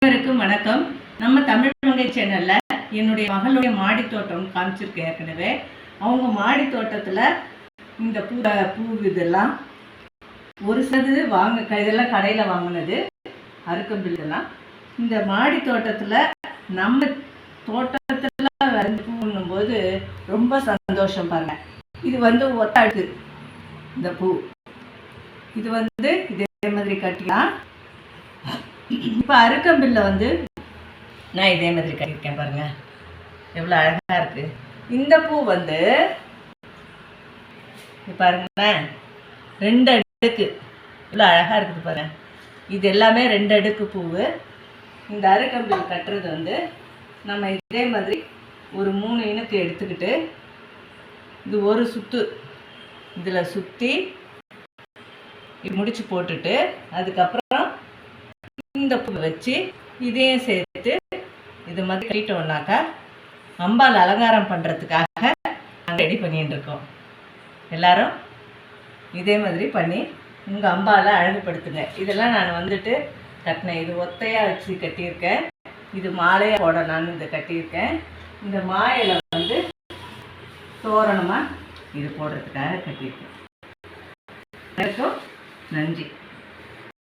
அனைவருக்கும் வணக்கம். நம்ம தமிழ் மங்கை சேனல்ல என்னுடைய மகளுடைய மாடி தோட்டம் காமிச்சிருக்கேன் ஏற்கனவே. அவங்க மாடி தோட்டத்தில் இந்த பூ இதெல்லாம் ஒரு சிலது இதெல்லாம் கடையில் வாங்கினது அருக்கம்பில்லாம். இந்த மாடி தோட்டத்தில் நம்ம தோட்டத்தில் வந்து பூன்னும்போது ரொம்ப சந்தோஷம் பாருங்க. இது ஒத்த அடுக்கு இந்த பூ. இது இதே மாதிரி கட்டிக்கலாம். இப்போ அருக்கம்பில்ல நான் இதே மாதிரி கட்டியிருக்கேன் பாருங்க, எவ்வளோ அழகாக இருக்குது. இந்த பூ பாருங்களேன், 2 அடுக்கு இவ்வளோ அழகாக இருக்குது பாருங்க. இது எல்லாமே 2 அடுக்கு பூவு. இந்த அருக்கம்பில் கட்டுறது நம்ம இதே மாதிரி ஒரு 3 இனுக்கு எடுத்துக்கிட்டு இது ஒரு சுற்று இதில் சுற்றி முடிச்சு போட்டுட்டு அதுக்கப்புறம் இந்த பூ வச்சு இதையும் சேர்த்து இது மாதிரி கட்டிட்டோம்னாக்கா அம்பாள் அலங்காரம் பண்ணுறதுக்காக நாங்கள் ரெடி பண்ணிட்டு இருக்கோம். எல்லாரும் இதே மாதிரி பண்ணி உங்கள் அம்பாவை அழகுபடுத்துங்க. இதெல்லாம் நான் கட்டினேன். இது ஒத்தையாக வச்சு கட்டியிருக்கேன். இது மாலையாக போட நான் இதை கட்டியிருக்கேன். இந்த மாயில தோரணமாக இது போடுறதுக்காக கட்டியிருக்கேன். நன்றி.